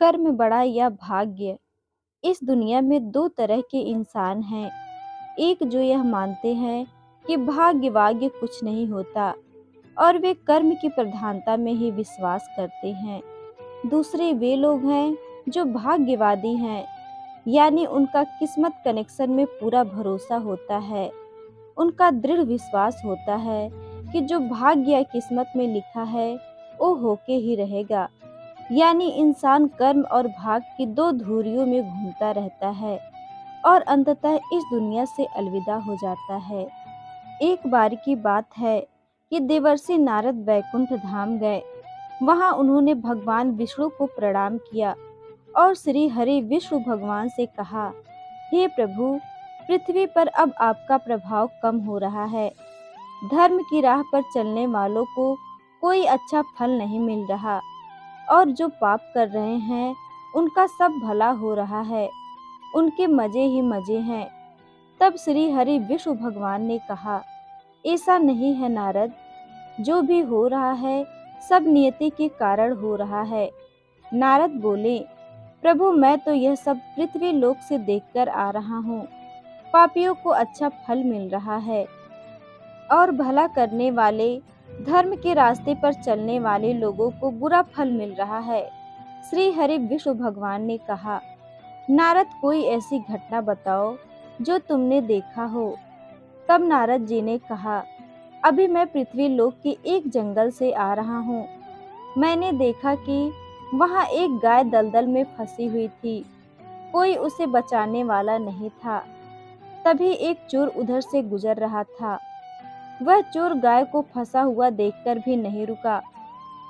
कर्म बड़ा या भाग्य। इस दुनिया में दो तरह के इंसान हैं। एक जो यह मानते हैं कि भाग्य वाग्य कुछ नहीं होता और वे कर्म की प्रधानता में ही विश्वास करते हैं। दूसरे वे लोग हैं जो भाग्यवादी हैं, यानी उनका किस्मत कनेक्शन में पूरा भरोसा होता है। उनका दृढ़ विश्वास होता है कि जो भाग्य या किस्मत में लिखा है वो होके ही रहेगा। यानी इंसान कर्म और भाग की दो धुरियों में घूमता रहता है और अंततः इस दुनिया से अलविदा हो जाता है। एक बार की बात है कि देवर्षि नारद वैकुंठ धाम गए। वहां उन्होंने भगवान विष्णु को प्रणाम किया और श्री हरि विष्णु भगवान से कहा, हे प्रभु, पृथ्वी पर अब आपका प्रभाव कम हो रहा है। धर्म की राह पर चलने वालों को कोई अच्छा फल नहीं मिल रहा और जो पाप कर रहे हैं उनका सब भला हो रहा है। उनके मजे ही मजे हैं। तब श्री हरि विष्णु भगवान ने कहा, ऐसा नहीं है नारद, जो भी हो रहा है सब नियति के कारण हो रहा है। नारद बोले, प्रभु, मैं तो यह सब पृथ्वी लोक से देखकर आ रहा हूँ। पापियों को अच्छा फल मिल रहा है और भला करने वाले, धर्म के रास्ते पर चलने वाले लोगों को बुरा फल मिल रहा है। श्री हरि विष्णु भगवान ने कहा, नारद, कोई ऐसी घटना बताओ जो तुमने देखा हो। तब नारद जी ने कहा, अभी मैं पृथ्वी लोक के एक जंगल से आ रहा हूँ। मैंने देखा कि वहाँ एक गाय दलदल में फंसी हुई थी। कोई उसे बचाने वाला नहीं था। तभी एक चोर उधर से गुजर रहा था। वह चोर गाय को फंसा हुआ देखकर भी नहीं रुका,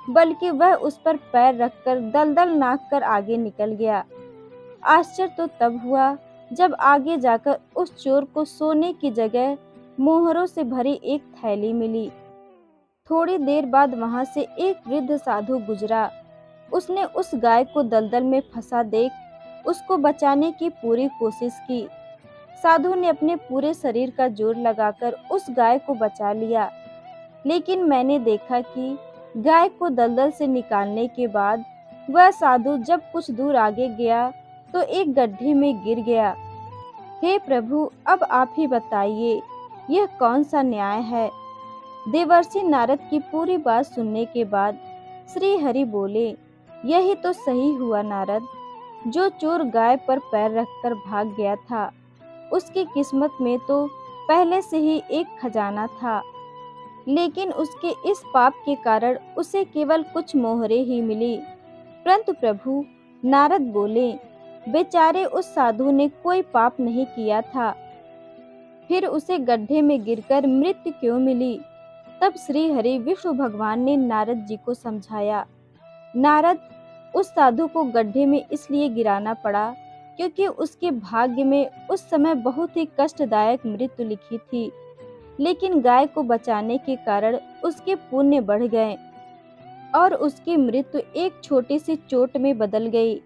बल्कि वह उस पर पैर रखकर दलदल नाक कर आगे निकल गया। आश्चर्य तो तब हुआ जब आगे जाकर उस चोर को सोने की जगह मोहरों से भरी एक थैली मिली। थोड़ी देर बाद वहां से एक वृद्ध साधु गुजरा। उसने उस गाय को दलदल में फंसा देख उसको बचाने की पूरी कोशिश की। साधु ने अपने पूरे शरीर का जोर लगाकर उस गाय को बचा लिया, लेकिन मैंने देखा कि गाय को दलदल से निकालने के बाद वह साधु जब कुछ दूर आगे गया तो एक गड्ढे में गिर गया। हे प्रभु, अब आप ही बताइए, यह कौन सा न्याय है। देवर्षि नारद की पूरी बात सुनने के बाद श्री हरि बोले, यही तो सही हुआ नारद। जो चोर गाय पर पैर रखकर भाग गया था, उसकी किस्मत में तो पहले से ही एक खजाना था, लेकिन उसके इस पाप के कारण उसे केवल कुछ मोहरे ही मिली। परंतु प्रभु, नारद बोले, बेचारे उस साधु ने कोई पाप नहीं किया था, फिर उसे गड्ढे में गिरकर मृत्यु क्यों मिली। तब श्री हरि विष्णु भगवान ने नारद जी को समझाया, नारद, उस साधु को गड्ढे में इसलिए गिराना पड़ा क्योंकि उसके भाग्य में उस समय बहुत ही कष्टदायक मृत्यु लिखी थी, लेकिन गाय को बचाने के कारण उसके पुण्य बढ़ गए और उसकी मृत्यु एक छोटी सी चोट में बदल गई,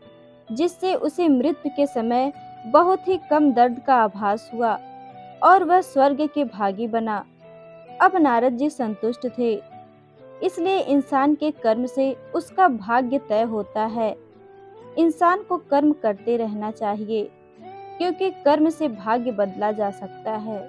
जिससे उसे मृत्यु के समय बहुत ही कम दर्द का आभास हुआ और वह स्वर्ग के भागी बना। अब नारद जी संतुष्ट थे। इसलिए इंसान के कर्म से उसका भाग्य तय होता है। इंसान को कर्म करते रहना चाहिए, क्योंकि कर्म से भाग्य बदला जा सकता है।